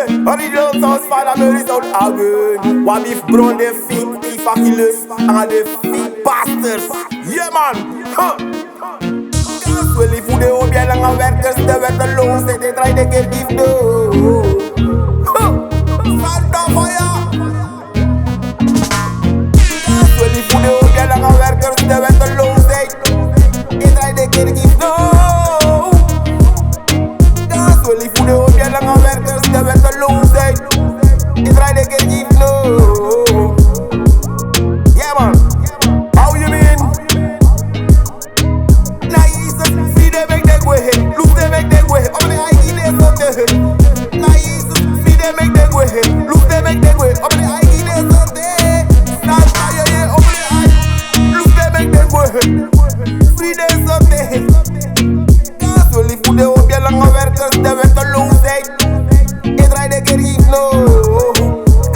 Original sounds fan American sound again. What if brown they fake, if I kill us, and they fake bastards. Yeah man, huh. Well if you don't be along a workers, they were the loans that they try to get gift though. Santa fire. Well if you don't be along a workers, they were the loans they try to get gift though. Well if you don't be along a workers, they were the loans they try to get gift though. Yeah man, how you mean? Look, they make them way. Only I give them something. Nice, see they make them way. Look, they make them way. Only I give them something. Stand by your only I. Look, they make them way. Free them something. Cause well, if you don't be along a workers, they will to lose it. They try to get it no.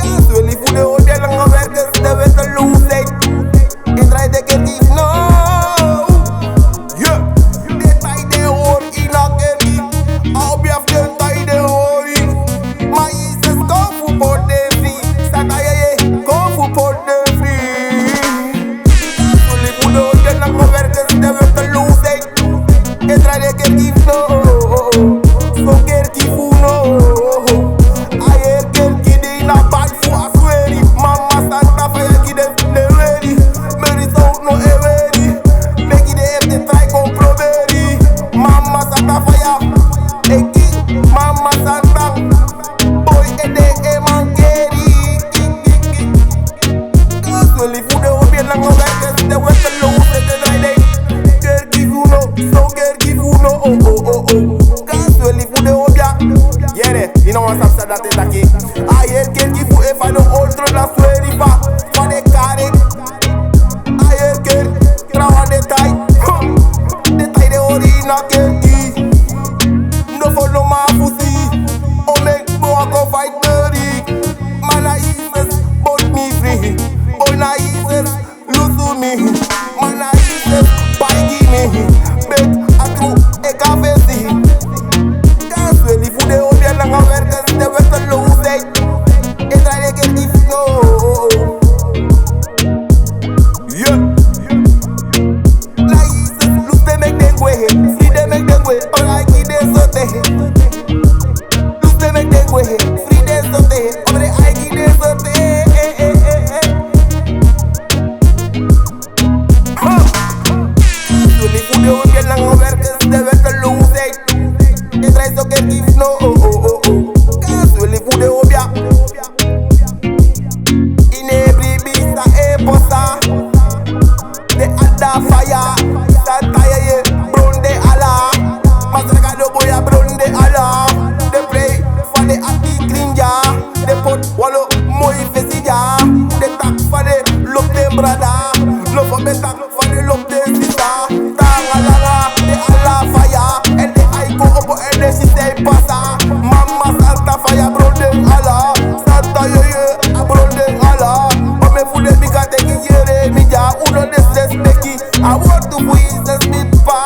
Cause well, if you don't be along a workers, they will to lose it. They try to get it no. You know what's upset that is aquí. Ayer que el gifu if I don't otro la suerifa for the carry. Ayer que trawa de tai de orina que no follow my pussy. O make boy go fight dirty. Man I eases but me free. Boy na eases lose to me. Man I eases buy give me. Bet I throw a cafe see. Well, if you don't be along a workers, they will to lose it. They try to get it no. Yeah. Like look, they make them way. See, they make them way. All I give them something. Look, they make them way. Free them something. All I give them something. Well, if you don't be along a workers, they will to lose it. They try to get gift no. Cause well if you de obia in every beast a posa. They ada fire. Santa ye brown de Allah. Masaka do boya brown de Allah. They pray for the happy clean ya. They put wallow moi fesija. They talk for the look them brother. No for better for the look them sister. Tangalaga de Allah fire. And the I go up and then she say pasa. Mama Santa fire brown de Allah. Santa ye brown de Allah. But me full de bigger take ye me ja. Uno disrespect. I want to please the spit pa.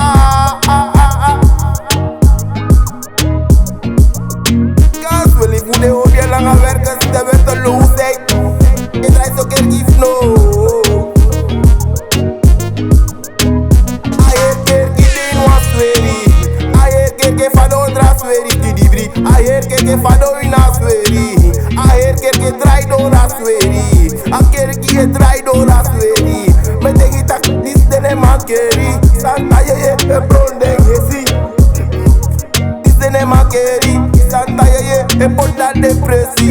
Cause well if you don't be along a workers, they will to lose it. They try to get gift no. Ayer que fado in a sueri. Ayer que traidor a sueri. Ayer que traidor a sueri. Me te quita this de ne makeri. Santa ye brown de yesi. This de ne makeri. Santa ye portal de presi.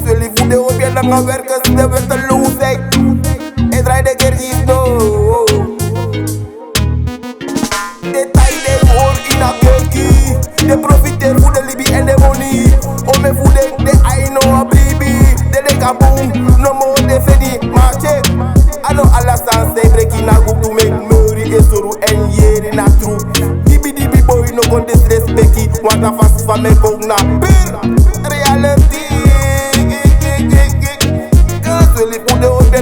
Well if you don't be along a workers, they will to lose it. They try to get it no. They tie them all in a keki. They profiteer voor de Libby en de money. Om me voeden, de I know a baby. De kaboom, no more de fedi. Maar check, I know alla sans say breaking a good to make Murray is suru en yeri na true. Dibi boy no go disrespect. Want a fast van me go na bir reality. Cause well if you don't be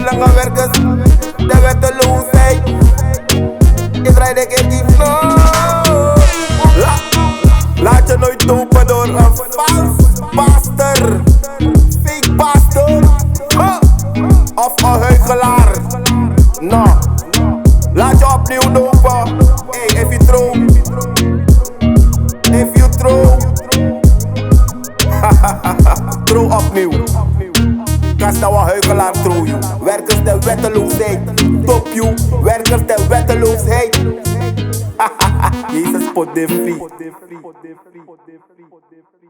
No, laat je opnieuw lopen. Hey, if you throw, throw opnieuw. Kasta wa huigelaar throw you. Werkers de wetteloosheid, top you. Werkers de wetteloosheid. Jezus pot de free.